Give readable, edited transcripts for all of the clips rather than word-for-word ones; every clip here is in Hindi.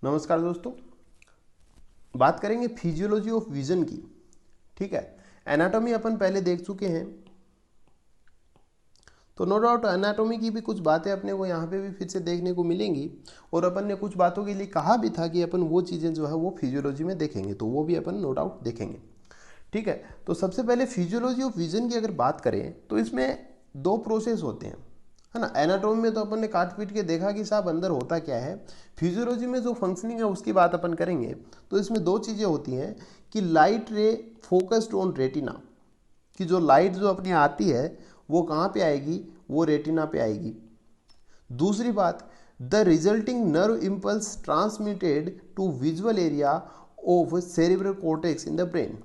नमस्कार दोस्तों, बात करेंगे फिजियोलॉजी ऑफ विजन की। ठीक है, एनाटॉमी अपन पहले देख चुके हैं, तो नो डाउट एनाटॉमी की भी कुछ बातें अपने को यहाँ पे भी फिर से देखने को मिलेंगी। और अपन ने कुछ बातों के लिए कहा भी था कि अपन वो चीज़ें जो है वो फिजियोलॉजी में देखेंगे, तो वो भी अपन नो डाउट देखेंगे। ठीक है, तो सबसे पहले फिजियोलॉजी ऑफ विजन की अगर बात करें तो इसमें दो प्रोसेस होते हैं, है ना। एनाटॉमी में तो अपन ने काट पीट के देखा कि साहब अंदर होता क्या है। फिजियोलॉजी में जो फंक्शनिंग है उसकी बात अपन करेंगे, तो इसमें दो चीज़ें होती हैं कि लाइट रे फोकस्ड ऑन रेटिना, कि जो लाइट जो अपनी आती है वो कहाँ पे आएगी, वो रेटिना पे आएगी। दूसरी बात, the resulting nerve impulse transmitted to visual area of cerebral cortex in the brain.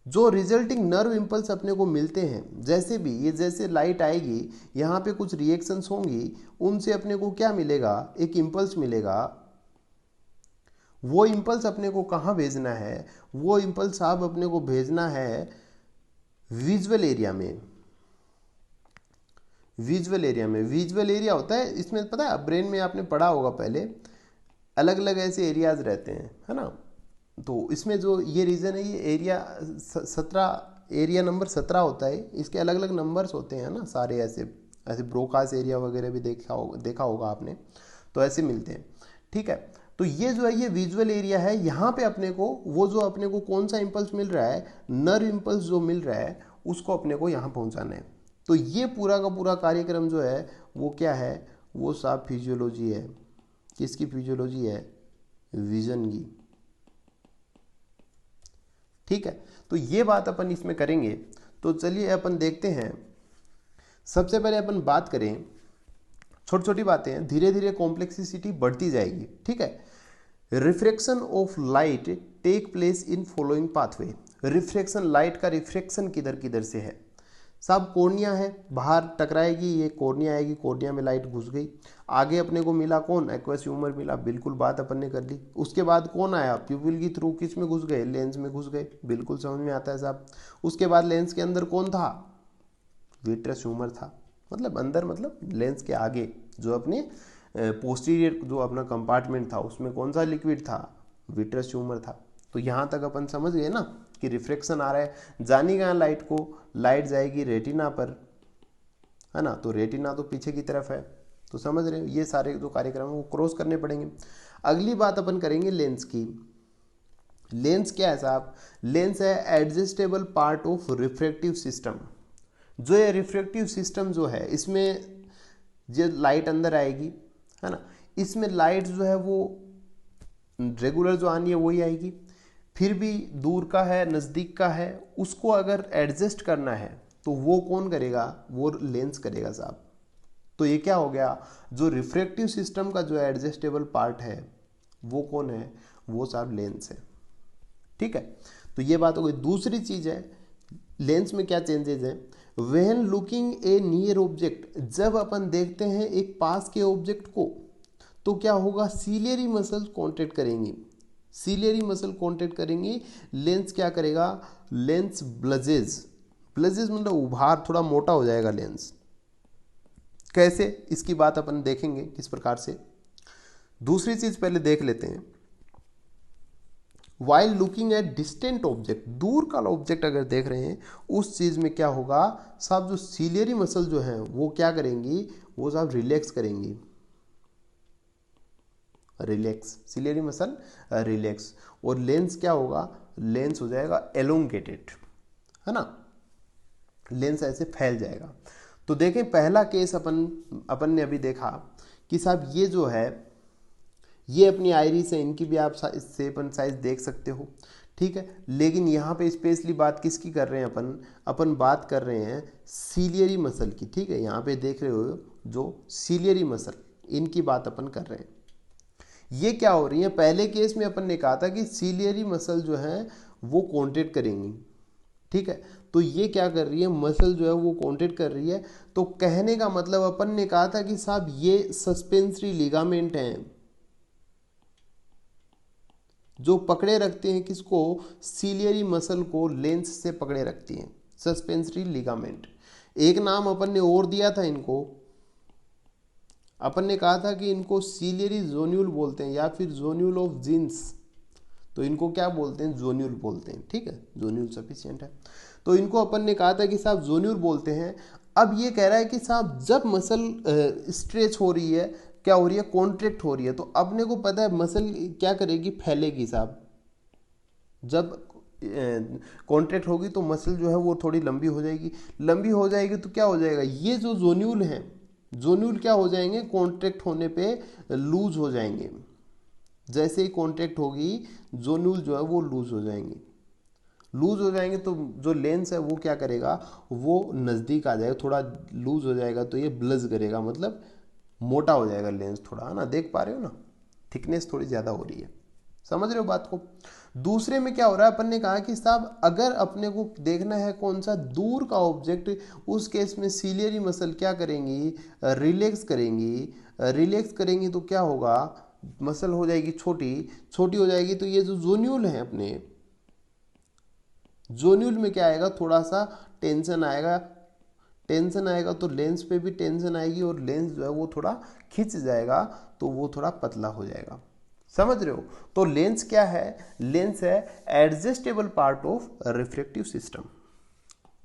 जो रिजल्टिंग नर्व इम्पल्स अपने को मिलते हैं, जैसे भी ये जैसे लाइट आएगी यहाँ पे कुछ रिएक्शंस होंगी, उनसे अपने को क्या मिलेगा, एक इम्पल्स मिलेगा। वो इम्पल्स अपने को कहाँ भेजना है, वो इम्पल्स आप अपने को भेजना है विजुअल एरिया में। विजुअल एरिया में विजुअल एरिया होता है, इसमें पता है ब्रेन में आपने पढ़ा होगा पहले, अलग अलग ऐसे एरियाज रहते हैं, है ना। तो इसमें जो ये रीजन है, ये एरिया 17, एरिया नंबर 17 होता है। इसके अलग अलग नंबर्स होते हैं ना सारे, ऐसे ऐसे ब्रोकास एरिया वगैरह भी देखा होगा आपने, तो ऐसे मिलते हैं। ठीक है, तो ये जो है ये विजुअल एरिया है। यहाँ पे अपने को वो जो अपने को कौन सा इम्पल्स मिल रहा है, नर्व इम्पल्स जो मिल रहा है, उसको अपने को यहाँ पहुँचाना है। तो ये पूरा का पूरा कार्यक्रम जो है वो क्या है, वो सब फिजियोलॉजी है। किसकी फिजियोलॉजी है, विजन की। ठीक है, तो ये बात अपन इसमें करेंगे। तो चलिए अपन देखते हैं। सबसे पहले अपन बात करें, छोटी छोटी बातें हैं, धीरे धीरे कॉम्प्लेक्सिटी बढ़ती जाएगी। ठीक है, refraction of light take place in following pathway. Refraction, light का रिफ्रैक्शन किधर किधर से है साहब, कॉर्निया है, बाहर टकराएगी, ये कॉर्निया आएगी, कॉर्निया में लाइट घुस गई। आगे अपने को मिला कौन, एक्वस ह्यूमर मिला, बिल्कुल बात अपन ने कर ली। उसके बाद कौन आया, प्यूपिल की थ्रू किस में घुस गए, लेंस में घुस गए, बिल्कुल समझ में आता है साहब। उसके बाद लेंस के अंदर कौन था, विट्रस ह्यूमर था। मतलब अंदर मतलब लेंस के आगे जो अपने पोस्टीरियर जो अपना कंपार्टमेंट था, उसमें कौन सा लिक्विड था, विट्रस ह्यूमर था। तो यहाँ तक अपन समझ गए ना कि रिफ्लेक्शन आ रहा है। जानी कहाँ लाइट को, लाइट जाएगी रेटिना पर, है ना। तो रेटिना तो पीछे की तरफ है, तो समझ रहे हो, ये सारे जो कार्यक्रम है वो क्रॉस करने पड़ेंगे। अगली बात अपन करेंगे लेंस की। लेंस क्या है साहब, लेंस है adjustable part of refractive system. जो ये रिफ्रैक्टिव सिस्टम जो है, इसमें जो लाइट अंदर आएगी, है ना, इसमें लाइट जो है वो रेगुलर जो आनी है वही आएगी। फिर भी दूर का है, नज़दीक का है, उसको अगर एडजस्ट करना है तो वो कौन करेगा, वो लेंस करेगा साहब। तो ये क्या हो गया, जो रिफ्रैक्टिव सिस्टम का जो एडजस्टेबल पार्ट है वो कौन है, वो साहब लेंस है। ठीक है, तो ये बात हो गई। दूसरी चीज़ है, लेंस में क्या चेंजेस हैं, when looking A near object, जब अपन देखते हैं एक पास के ऑब्जेक्ट को, तो क्या होगा, सीलियरी मसल्स कॉन्ट्रैक्ट करेंगी, सीलियरी मसल कॉन्ट्रैक्ट करेंगी। लेंस क्या करेगा, लेंस ब्लजेज, ब्लजेज मतलब उभार, थोड़ा मोटा हो जाएगा लेंस। कैसे, इसकी बात अपन देखेंगे किस प्रकार से। दूसरी चीज पहले देख लेते हैं, while looking at distant object, दूर का ऑब्जेक्ट अगर देख रहे हैं, उस चीज में क्या होगा साहब, जो सीलियरी मसल जो है वो क्या करेंगी, वो साहब रिलैक्स करेंगी, रिलैक्स, सीलियरी मसल रिलैक्स। और लेंस क्या होगा, लेंस हो जाएगा एलोंगेटेड, है ना, लेंस ऐसे फैल जाएगा। तो देखें पहला केस अपन ने अभी देखा कि साहब ये जो है ये अपनी आइरिस है, इनकी भी आप इससे अपन साइज देख सकते हो। ठीक है, लेकिन यहाँ पे स्पेशली बात किसकी कर रहे हैं, अपन बात कर रहे हैं सीलियरी मसल की। ठीक है, यहाँ पे देख रहे हो जो सीलियरी मसल, इनकी बात अपन कर रहे हैं। ये क्या हो रही है, पहले केस में अपन ने कहा था कि सीलियरी मसल जो है वो कॉन्ट्रैक्ट करेंगी। ठीक है, तो ये क्या कर रही है, मसल जो है वो कॉन्ट्रैक्ट कर रही है। तो कहने का मतलब अपन ने कहा था कि साहब ये सस्पेंसरी लिगामेंट हैं जो पकड़े रखते हैं किसको, सीलियरी मसल को लेंस से पकड़े रखती हैं, सस्पेंसरी लिगामेंट। एक नाम अपन ने और दिया था इनको, अपन ने कहा था कि इनको सीलियरी जोन्यूल बोलते हैं या फिर जोन्यूल ऑफ जीन्स, तो इनको क्या बोलते हैं, जोन्यूल बोलते हैं। ठीक है, जोन्यूल सफिशिएंट है। तो इनको अपन ने कहा था कि साहब जोन्यूल बोलते हैं। अब ये कह रहा है कि साहब जब मसल स्ट्रेच हो रही है, क्या हो रही है, कॉन्ट्रैक्ट हो रही है, तो अपने को पता है मसल क्या करेगी, फैलेगी साहब। जब कॉन्ट्रैक्ट होगी तो मसल जो है वो थोड़ी लंबी हो जाएगी, लंबी हो जाएगी तो क्या हो जाएगा, ये जो जोन्यूल हैं, जोन्यूल क्या हो जाएंगे, कॉन्ट्रैक्ट होने पे लूज हो जाएंगे। जैसे ही कॉन्ट्रैक्ट होगी जोन्यूल जो है वो लूज हो जाएंगे। लूज हो जाएंगे तो जो लेंस है वो क्या करेगा, वो नज़दीक आ जाएगा, थोड़ा लूज हो जाएगा तो ये ब्लज करेगा, मतलब मोटा हो जाएगा लेंस थोड़ा, है ना, देख पा रहे हो ना, थिकनेस थोड़ी ज़्यादा हो रही है, समझ रहे हो बात को। दूसरे में क्या हो रहा है, अपन ने कहा कि साहब अगर अपने को देखना है कौन सा दूर का ऑब्जेक्ट, उस केस में सीलियरी मसल क्या करेंगी, रिलैक्स करेंगी। रिलैक्स करेंगी तो क्या होगा, मसल हो जाएगी छोटी, छोटी हो जाएगी तो ये जो जोन्यूल है अपने, जोन्यूल में क्या आएगा, थोड़ा सा टेंशन आएगा, टेंशन आएगा तो लेंस पे भी टेंशन आएगी और लेंस जो है वो थोड़ा खिंच जाएगा तो वो थोड़ा पतला हो जाएगा, समझ रहे हो। तो लेंस क्या है, लेंस है adjustable part of refractive system.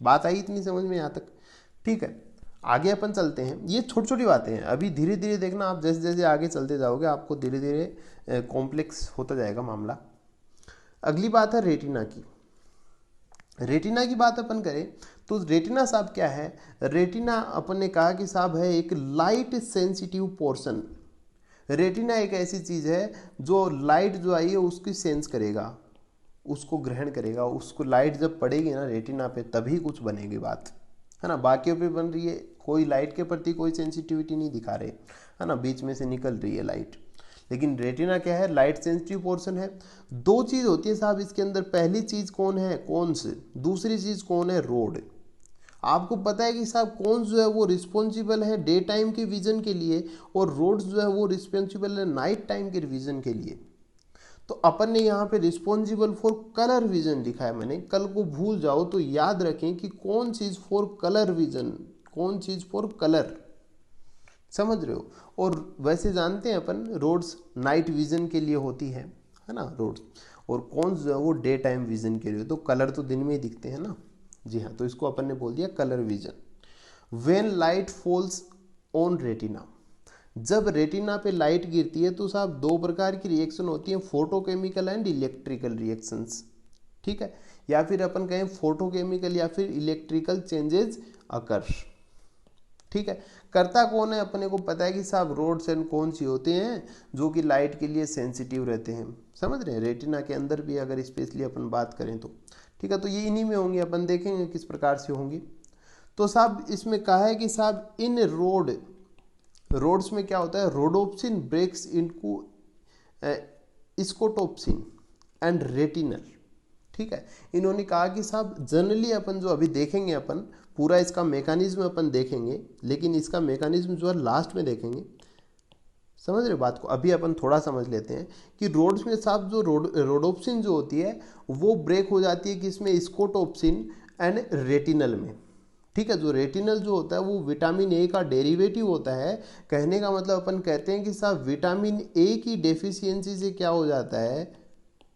बात आई इतनी समझ में यहाँ तक, ठीक है। आगे अपन चलते हैं, ये छोटी छोटी बातें हैं, अभी धीरे धीरे देखना आप, जैसे जैसे आगे चलते जाओगे आपको धीरे धीरे कॉम्प्लेक्स होता जाएगा मामला। अगली बात है रेटिना की। रेटिना की बात अपन करें तो रेटिना साहब क्या है, रेटिना अपन ने कहा कि साहब है एक लाइट सेंसिटिव पोर्शन। रेटिना एक ऐसी चीज़ है जो लाइट जो आई है उसकी सेंस करेगा, उसको ग्रहण करेगा, उसको लाइट जब पड़ेगी ना रेटिना पे तभी कुछ बनेगी बात, है ना। बाकियों पे बन रही है, कोई लाइट के प्रति कोई सेंसिटिविटी नहीं दिखा रहे, है ना, बीच में से निकल रही है लाइट। लेकिन रेटिना क्या है, लाइट सेंसिटिव पोर्शन है। दो चीज़ होती है साहब इसके अंदर, पहली चीज़ कौन है, कोन्स, दूसरी चीज़ कौन है, रोड। आपको पता है कि साहब कोन्स जो है वो रिस्पॉन्सिबल है डे टाइम के विजन के लिए और रोड्स जो है वो रिस्पॉन्सिबल है नाइट टाइम के विजन के लिए। तो अपन ने यहाँ पे रिस्पॉन्सिबल फॉर कलर विजन लिखा है मैंने, कल को भूल जाओ तो याद रखें कि कौन चीज़ फॉर कलर विजन, कौन चीज़ फॉर कलर, समझ रहे हो। और वैसे जानते हैं अपन रोड्स नाइट विजन के लिए होती है ना रोड्स, और कौन जो है वो डे टाइम विजन के लिए, तो कलर तो दिन में ही दिखते हैं ना, जी हाँ, तो इसको अपन ने बोल दिया colour vision. When light falls on retina, जब रेटिना पे लाइट गिरती है तो साहब दो प्रकार की रिएक्शन होती हैं, फोटोकेमिकल एंड इलेक्ट्रिकल रिएक्शंस, ठीक है, या फिर अपन कहें फोटोकेमिकल या फिर इलेक्ट्रिकल चेंजेस अकर, ठीक है। करता कौन है, अपने को पता है कि साहब रोड्स एंड कौन सी होते हैं जो कि लाइट के लिए सेंसिटिव रहते हैं, समझ रहे हैं, रेटिना के अंदर भी अगर स्पेशली अपन बात करें तो, ठीक है। तो ये इन्हीं में होंगे, अपन देखेंगे किस प्रकार से होंगी। तो साहब इसमें कहा है कि साहब इन रोड्स में क्या होता है, rhodopsin breaks into scotopsin and retinal, ठीक है। इन्होंने कहा कि साहब जनरली अपन जो अभी देखेंगे अपन पूरा इसका मेकानिज्म अपन देखेंगे, लेकिन इसका मेकानिज्म जो है लास्ट में देखेंगे, समझ रहे बात को। अभी अपन थोड़ा समझ लेते हैं कि रोड्स में साहब जो रोडोप्सिन जो होती है वो ब्रेक हो जाती है किसमें, स्कोटोप्सिन एंड रेटिनल में, ठीक है। जो रेटिनल जो होता है वो विटामिन ए का डेरिवेटिव होता है। कहने का मतलब अपन कहते हैं कि साहब विटामिन ए की डेफिशिएंसी से क्या हो जाता है,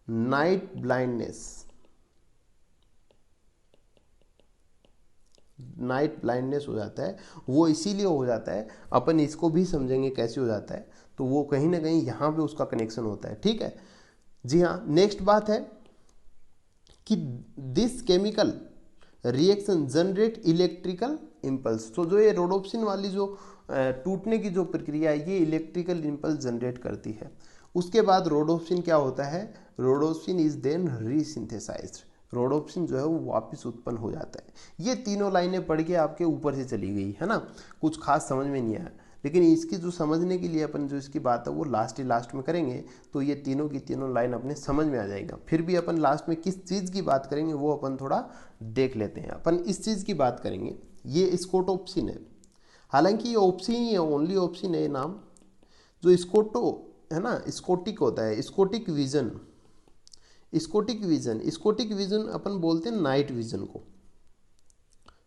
नाइट ब्लाइंडनेस, नाइट ब्लाइंडनेस हो जाता है। वो इसीलिए हो जाता है, अपन इसको भी समझेंगे कैसे हो जाता है, तो वो कहीं ना कहीं यहाँ पे उसका कनेक्शन होता है, ठीक है। जी हाँ, नेक्स्ट बात है कि this chemical reaction generate electrical impulse. तो जो ये रोडोप्सिन वाली जो टूटने की जो प्रक्रिया है ये इलेक्ट्रिकल इम्पल्स जनरेट करती है। उसके बाद रोडोप्सिन क्या होता है, रोडोप्सिन इज देन रीसिंथेसाइज्ड, रोडोप्सिन जो है वो वापस उत्पन्न हो जाता है। ये तीनों लाइनें पढ़ के आपके ऊपर से चली गई है ना, कुछ खास समझ में नहीं आया, लेकिन इसकी जो समझने के लिए अपन जो इसकी बात है वो लास्ट में करेंगे तो ये तीनों की तीनों लाइन अपने समझ में आ जाएगा। फिर भी अपन लास्ट में किस चीज़ की बात करेंगे वो अपन थोड़ा देख लेते हैं। अपन इस चीज़ की बात करेंगे, ये स्कोटोप्सिन है, हालांकि ये ओप्सिन ही है, ओनली ओप्सिन है ये नाम। जो स्कोटो है ना, स्कोटिक होता है, स्कोटिक विजन, स्कोटिक विजन अपन बोलते हैं नाइट विजन को,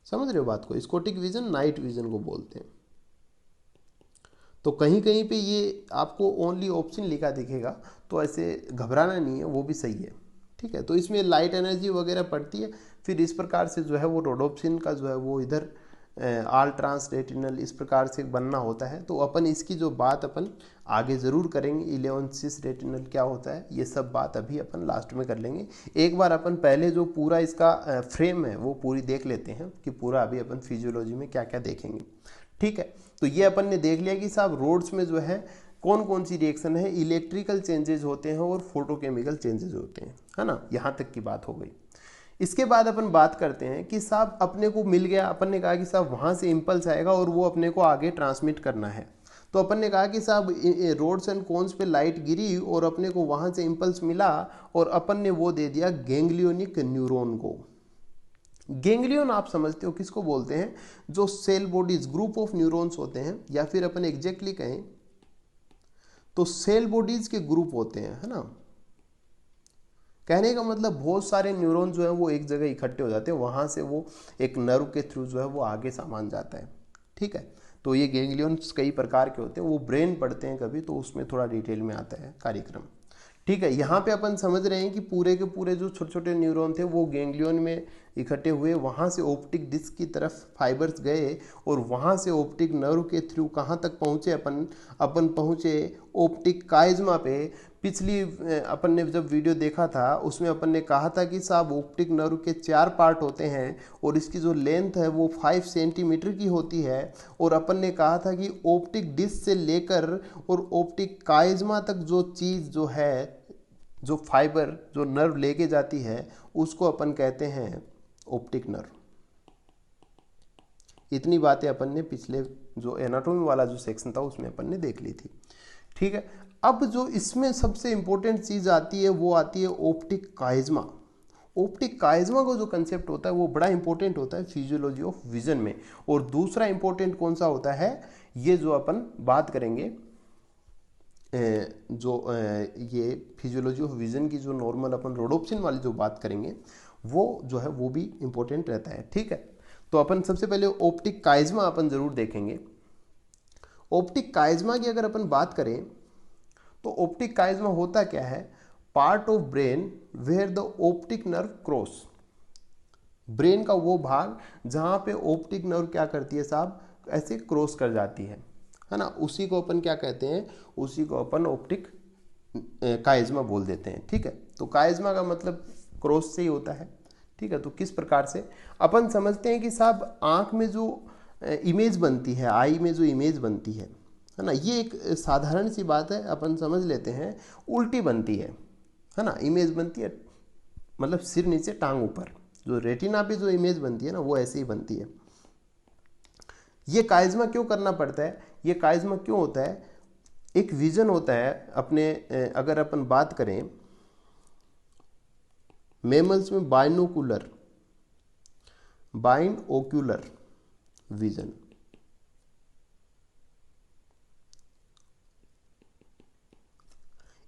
समझ रहे हो बात को, स्कोटिक विजन नाइट विजन को बोलते हैं। तो कहीं कहीं पे ये आपको ओनली ऑप्शन लिखा दिखेगा, तो ऐसे घबराना नहीं है, वो भी सही है, ठीक है। तो इसमें लाइट एनर्जी वगैरह पड़ती है, फिर इस प्रकार से जो है वो रोडोप्सिन का जो है वो इधर आल ट्रांस रेटिनल इस प्रकार से बनना होता है। तो अपन इसकी जो बात अपन आगे ज़रूर करेंगे, 11 सिस रेटिनल क्या होता है, ये सब बात अभी अपन लास्ट में कर लेंगे। एक बार अपन पहले जो पूरा इसका फ्रेम है वो पूरी देख लेते हैं कि पूरा अभी अपन फिजियोलॉजी में क्या क्या देखेंगे, ठीक है। तो ये अपन ने देख लिया कि साहब रोड्स में जो है कौन कौन सी रिएक्शन है, इलेक्ट्रिकल चेंजेस होते हैं और फोटोकेमिकल चेंजेस होते हैं, है ना, यहाँ तक की बात हो गई। इसके बाद अपन बात करते हैं कि साहब अपने को मिल गया, अपन ने कहा कि साहब वहाँ से इम्पल्स आएगा और वो अपने को आगे ट्रांसमिट करना है। तो अपन ने कहा कि साहब रोड्स एंड कोन्स पे लाइट गिरी और अपने को वहाँ से इम्पल्स मिला और अपन ने वो दे दिया गैंग्लियोनिक न्यूरॉन को। गैंग्लियन आप समझते हो किसको बोलते हैं, जो cell bodies group of neurons होते हैं, या फिर अपन एग्जैक्टली कहें तो सेल बॉडीज के ग्रुप होते हैं, है ना। कहने का मतलब बहुत सारे न्यूरॉन जो है वो एक जगह इकट्ठे हो जाते हैं, वहाँ से वो एक नर्व के थ्रू जो है वो आगे सामान जाता है, ठीक है। तो ये गैंग्लियंस कई प्रकार के होते हैं, वो ब्रेन पढ़ते हैं कभी, तो उसमें थोड़ा डिटेल में आता है कार्यक्रम, ठीक है। यहाँ पे अपन समझ रहे हैं कि पूरे के पूरे जो छोटे छोटे न्यूरॉन थे वो गैंग्लियन में इकट्ठे हुए, वहाँ से ऑप्टिक डिस्क की तरफ फाइबर्स गए और वहाँ से ऑप्टिक नर्व के थ्रू कहाँ तक पहुँचे, अपन पहुँचे ऑप्टिक काइज्मा पे। पिछली अपन ने जब वीडियो देखा था उसमें अपन ने कहा था कि साहब ऑप्टिक नर्व के 4 पार्ट होते हैं और इसकी जो लेंथ है वो 5 सेंटीमीटर की होती है, और अपन ने कहा था कि ऑप्टिक डिस्क से लेकर और ऑप्टिक काइज्मा तक जो चीज़ जो है, जो फाइबर जो नर्व लेके जाती है, उसको अपन कहते हैं ऑप्टिक नर्व। इतनी बातें अपन ने पिछले जो एनाटॉमी वाला जो सेक्शन था उसमें अपन ने देख ली थी, ठीक है। अब जो इसमें सबसे इंपॉर्टेंट चीज़ आती है वो आती है ऑप्टिक काइज्मा। ऑप्टिक काइज्मा का जो कंसेप्ट होता है वो बड़ा इंपॉर्टेंट होता है फिजियोलॉजी ऑफ विजन में। और दूसरा इंपॉर्टेंट कौन सा होता है, ये जो अपन बात करेंगे ये फिजियोलॉजी ऑफ विजन की जो नॉर्मल अपन रोडोप्सिन वाली जो बात करेंगे वो जो है वो भी इंपॉर्टेंट रहता है, ठीक है। तो अपन सबसे पहले ऑप्टिक काइज्मा अपन जरूर देखेंगे। ऑप्टिक काइज्मा की अगर अपन बात करें तो ऑप्टिक काइज्मा होता क्या है, part of brain where the optic nerve cross. Brain का वो भाग जहां पे ऑप्टिक नर्व क्या करती है साहब, ऐसे क्रॉस कर जाती है ना, उसी को अपन क्या कहते हैं, उसी को अपन ऑप्टिक काइज्मा बोल देते हैं, ठीक है। तो काइज्मा का मतलब क्रॉस से ही होता है, ठीक है। तो किस प्रकार से अपन समझते हैं कि साहब आंख में जो इमेज बनती है, आई में जो इमेज बनती है ना, ये एक साधारण सी बात है, अपन समझ लेते हैं उल्टी बनती है ना, इमेज बनती है मतलब सिर नीचे टांग ऊपर, जो रेटिना पे जो इमेज बनती है ना वो ऐसे ही बनती है। ये काइज्मा क्यों करना पड़ता है, ये काइज्मा क्यों होता है, एक विजन होता है अपने, अगर अपन बात करें मैमल्स में बाइनोकुलर विजन,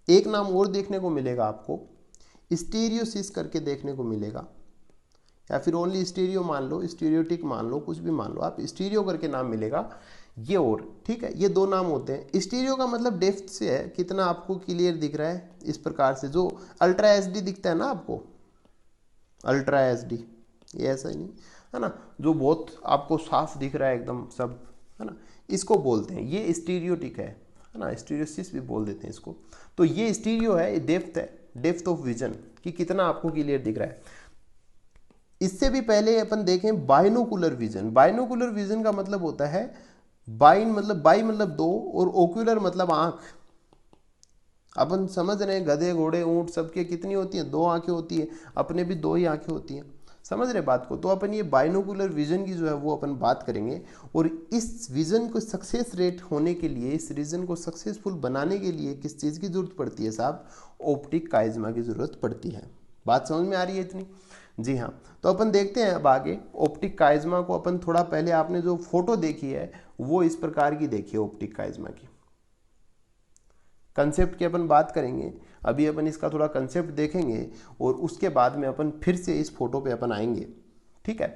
एक नाम और देखने को मिलेगा आपको, स्टीरियोसिस करके देखने को मिलेगा, या फिर ओनली स्टीरियो मान लो, स्टीरियोटिक मान लो, कुछ भी मान लो आप, स्टीरियो करके नाम मिलेगा ये, और ठीक है। ये दो नाम होते हैं। स्टीरियो का मतलब डेप्थ से है, कितना आपको क्लियर दिख रहा है, इस प्रकार से जो अल्ट्रा एचडी दिखता है ना आपको, अल्ट्रा एचडी ये ऐसा ही नहीं है ना, जो आपको साफ दिख रहा है एकदम सब, है ना, इसको बोलते हैं, ये स्टीरियोटिक है ना, स्टीरियोसिस भी बोल देते हैं इसको। तो ये स्टीरियो है, ये डेप्थ है, डेप्थ ऑफ विजन कि कितना आपको क्लियर दिख रहा है। इससे भी पहले अपन देखें बाइनोकुलर विजन। बाइनोकुलर विजन का मतलब होता है बाई मतलब दो, और ओक्यूलर मतलब आंख। अपन समझ रहे हैं गधे घोड़े ऊंट सबके कितनी होती हैं, 2 आंखें होती हैं, अपने भी 2 ही आंखें होती हैं, समझ रहे बात को। तो अपन ये बाइनोकुलर विजन की जो है वो अपन बात करेंगे, और इस विजन को सक्सेस रेट होने के लिए, इस विजन को सक्सेसफुल बनाने के लिए किस चीज़ की जरूरत पड़ती है साहब, ऑप्टिक काइज्मा की जरूरत पड़ती है। बात समझ में आ रही है इतनी, जी हाँ। तो अपन देखते हैं अब आगे ऑप्टिक काइज्मा को। अपन थोड़ा पहले आपने जो फोटो देखी है वो इस प्रकार की देखी है ऑप्टिक काइज्मा की, कंसेप्ट की अपन बात करेंगे। अभी अपन इसका थोड़ा कंसेप्ट देखेंगे और उसके बाद में अपन फिर से इस फोटो पे अपन आएंगे, ठीक है।